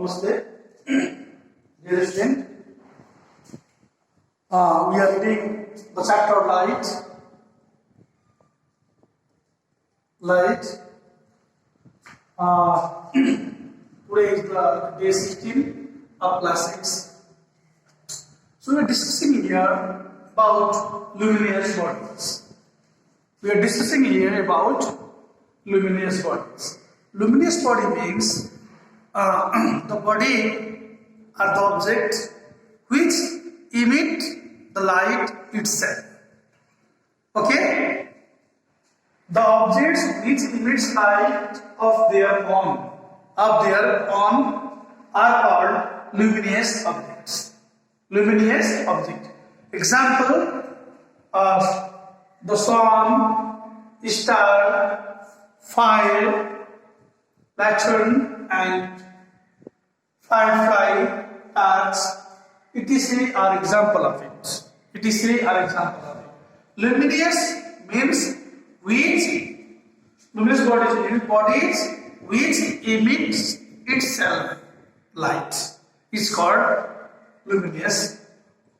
Namaste. Dear student, we are reading the chapter Light. Today is the day 16 of class 6. So we are discussing here about luminous bodies. Luminous bodies. Luminous body means the body are the objects which emit the light itself. Okay? The objects which emits light of their own are called luminous objects. Luminous object. Example of the sun, star, fire, lantern, and firefly, torch, etc. are example of it. Luminous means luminous bodies which emits itself light. It's called luminous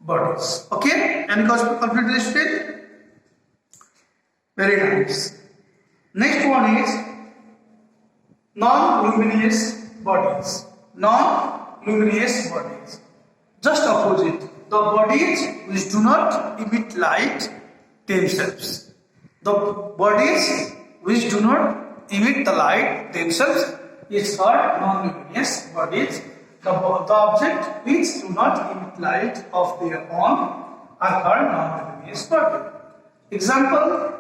bodies. Okay? Any complete list? Very nice. Next one is non-luminous bodies. Non-luminous bodies. Just opposite. The bodies which do not emit light themselves. The bodies which do not emit the light themselves is called non-luminous bodies. The objects which do not emit light of their own are called non-luminous bodies. Example,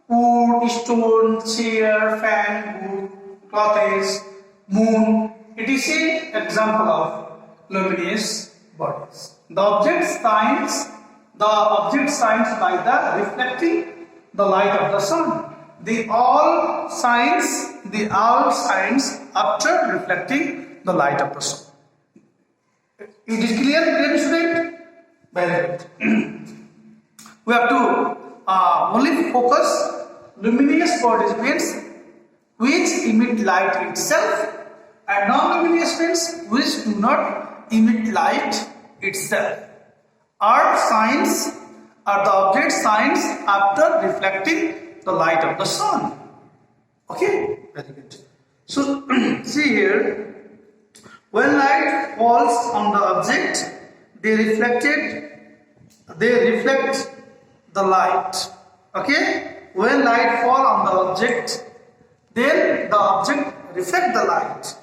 wood, stone, chair, fan, wood, clothes, moon, etc. example of luminous bodies. The object shines by the reflecting the light of the sun. They all shines after reflecting the light of the sun. It is clear, student? Very good. We have to only focus luminous bodies means which emit light itself, and non-luminous means which do not emit light itself. Are the object shines after reflecting the light of the sun. Okay, very good. So see here, when light falls on the object, they reflect the light. Okay, when light fall on the object, then the object reflect the light.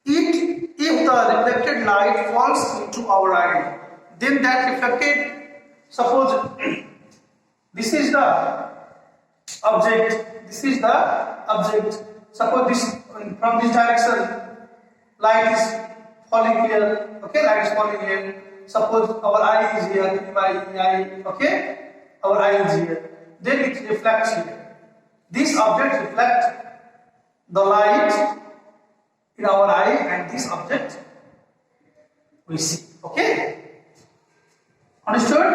If the reflected light falls into our eye, then that reflected, suppose this is the object, suppose this from this direction light is falling here. Okay, light is falling here. Suppose our eye is here, okay, our eye is here, then it reflects here. This object reflects the light in our eye, and this object we see. Okay, understood?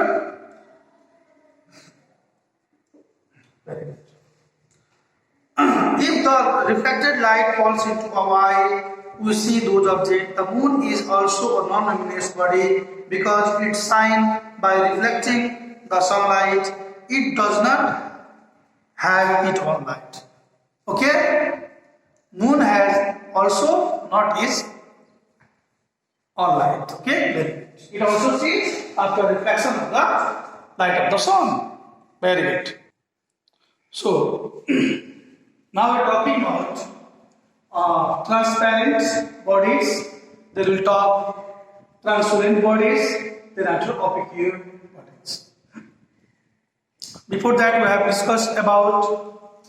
Very good. If the reflected light falls into our eye, we see those objects. The moon is also a non-luminous body because it shines by reflecting the sunlight. It does not have its own light. Okay? Moon has also not its own light. Okay? Very good. It also sees after reflection of the light of the sun. Very good. So, now we are talking about transparent bodies. Then we will talk transparent bodies. Then after opaque bodies. Before that, we have discussed about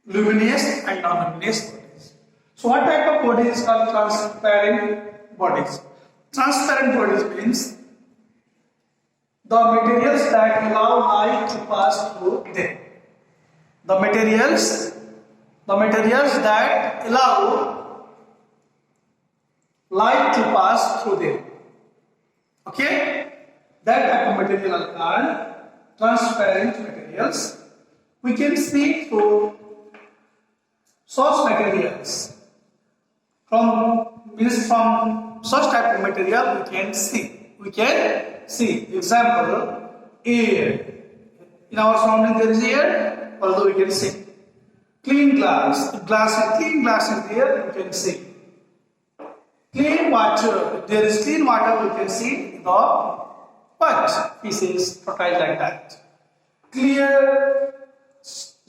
luminous and non-luminous bodies. So, what type of bodies are transparent bodies? Transparent bodies means the materials that allow light to pass through them. The materials that allow light to pass through them. Okay? That type of material are called transparent materials. We can see through such materials. From such type of material we can see. Example, air. In our surrounding there is air, although we can see. Clean glass. If clean glass is there, we can see. Clean water. If there is clean water, we can see the what pieces fertile like that. Clear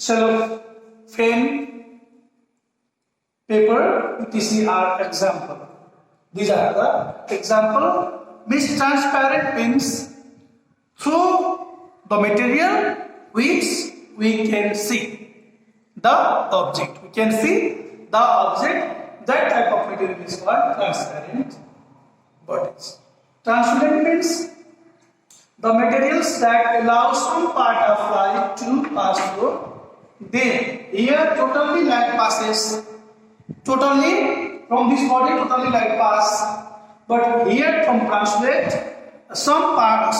cellophane paper, etc. are example. These are the example. Means transparent means through the material which we can see the object. We can see the object. That type of material is called transparent bodies. Transparent means the materials that allow some part of light to pass through them. Here totally light passes. Totally from this body totally light pass. But here from transparent some part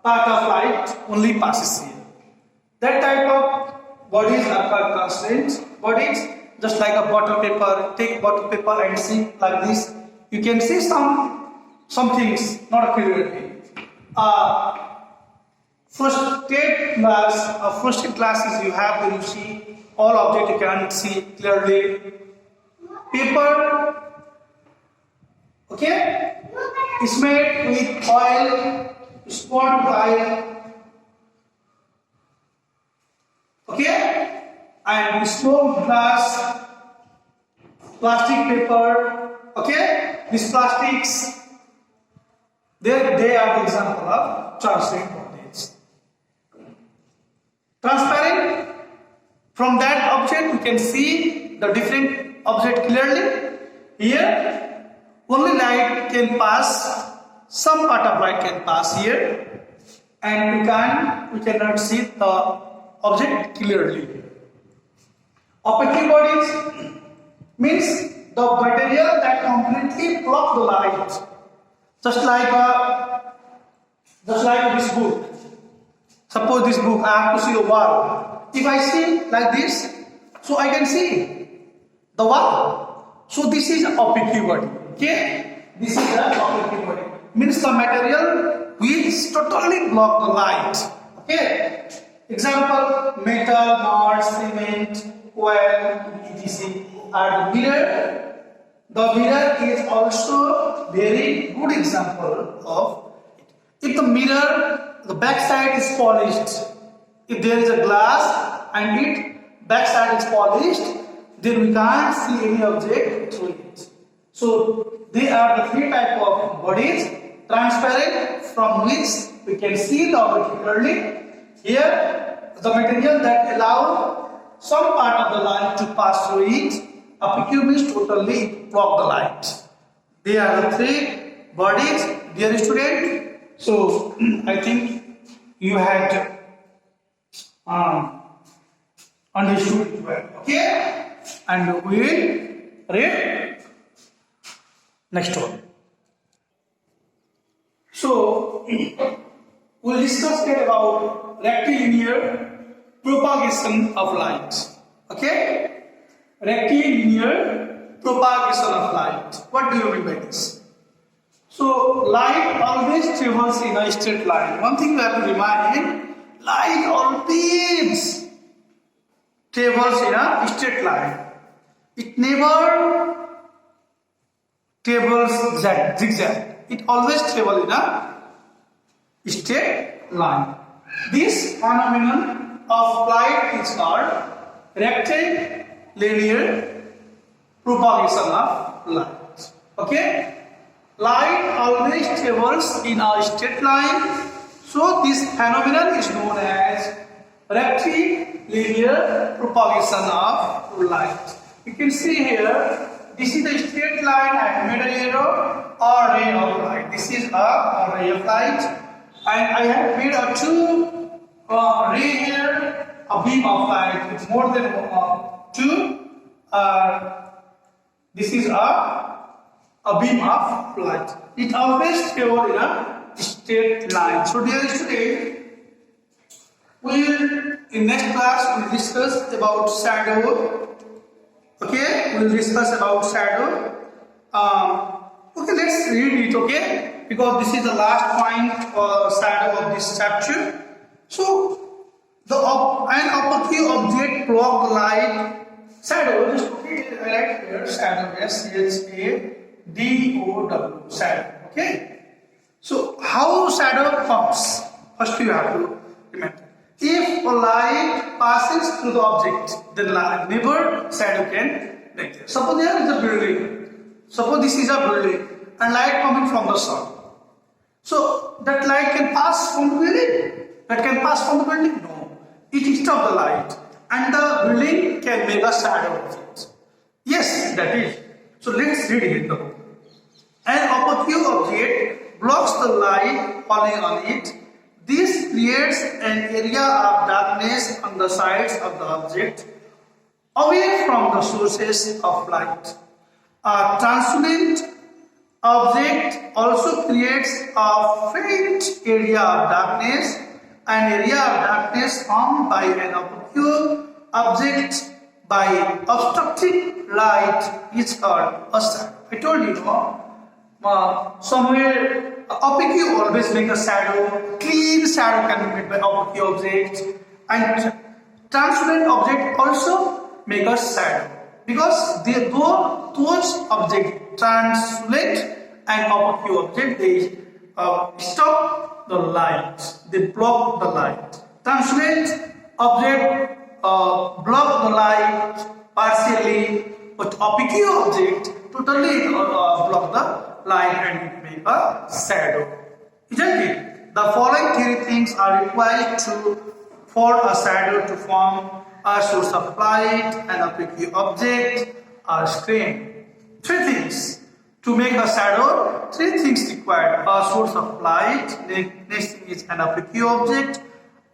of light only passes here. That type of bodies are called transparent bodies. Just like a bottle paper, take bottle paper and see like this. You can see some things not clearly. Frosted glasses you have when you see all object you can see clearly. Paper, okay, is made with oil, spun oil, okay, and smoked glass, plastic paper, okay. These plastics, they are the example of transparent bodies. Transparent, from that object we can see the different object clearly. Here only light can pass, some part of light can pass here, and we cannot see the object clearly. Opaque bodies means the material that completely block the light. Just like this book. Suppose this book I have to see a wall. If I see like this, so I can see the wall. So this is opaque body. Okay, this is the opaque body. Means the material which totally block the light. Okay. Example: metal, mud, cement, oil, etc. are the mirror. The mirror is also very good example of it. If the mirror, the back side is polished, if there is a glass and its back side is polished, then we can't see any object through it. So they are the three type of bodies: transparent, from which we can see the object clearly. Here, the material that allow some part of the light to pass through it. Opaque means totally block the light. They are the three bodies, dear student. So I think you had understood it well. Okay, and we will read next one. So we'll discuss about rectilinear propagation of light. Okay. Rectilinear propagation of light. What do you mean by this? So light always travels in a straight line. One thing you have to remind: light always travels in a straight line. It never travels zigzag. It always travels in a straight line. This phenomenon of light is called rectilinear propagation of light. Okay, light always travels in a straight line, so this phenomenon is known as rectilinear propagation of light. You can see here, this is the straight line. I have made an arrow or ray of light. This is a ray of light, and I have made a two ray here, a beam of light. It's more than two. This is a beam of light. It always travels in a straight line. So dear student, we will In next class, we'll discuss about shadow. Okay, we'll discuss about shadow. Okay, let's read it. Okay, because this is the last point shadow of this chapter. So, an opaque object block the light. Shadow. Just okay, I write here shadow. SHADOW. Shadow. Okay. So, how shadow forms? First, you have to remember. If a light passes through the object, then never shadow can make it. Suppose there is a building. Suppose this is a building and light coming from the sun. So that light can pass from the building. That can pass from the building? No. It stops the light and the building can make a shadow of it. Yes, that is. So let's read it. An opaque object blocks the light falling on it. This creates an area of darkness on the sides of the object, away from the sources of light. A translucent object also creates a faint area of darkness. An area of darkness formed by an opaque object by obstructing light is called a shadow. I told you, somewhere opaque always make a shadow. Clean shadow can be made by opaque object, and translucent object also make a shadow because those objects, translucent and opaque object, they stop the light, they block the light. Translucent object block the light partially, but opaque object totally block the light and make a shadow. Isn't it? The following three things are required for a shadow to form: a source of light, an opaque object, a screen. Three things to make a shadow. Three things required: a source of light, next thing is an opaque object,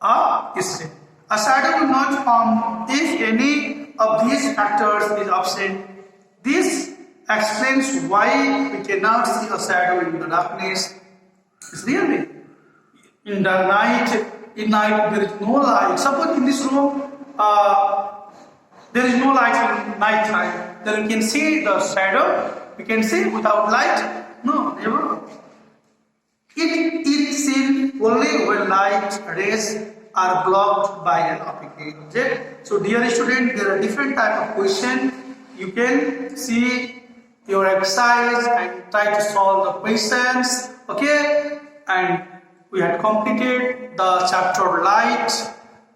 a screen. A shadow will not form if any of these factors is absent. This explains why we cannot see a shadow in the darkness. It's really in the night. In night there is no light. Suppose in this room there is no light in night time. Then we can see the shadow. We can see without light. No, never. It is seen only when light rays are blocked by an opaque object. So, dear student, there are different type of questions. You can see your exercise and try to solve the questions. Okay, and we had completed the chapter light.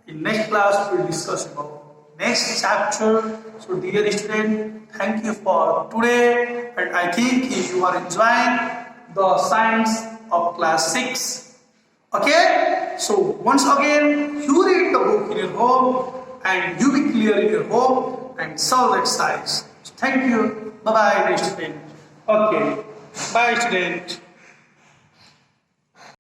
In next class we will discuss about next chapter. So dear student, thank you for today, and I think you are enjoying the science of class 6. Okay, so once again you read the book in your home and you be clear in your home and solve the exercise. So thank you. Bye bye, student. Okay, bye student.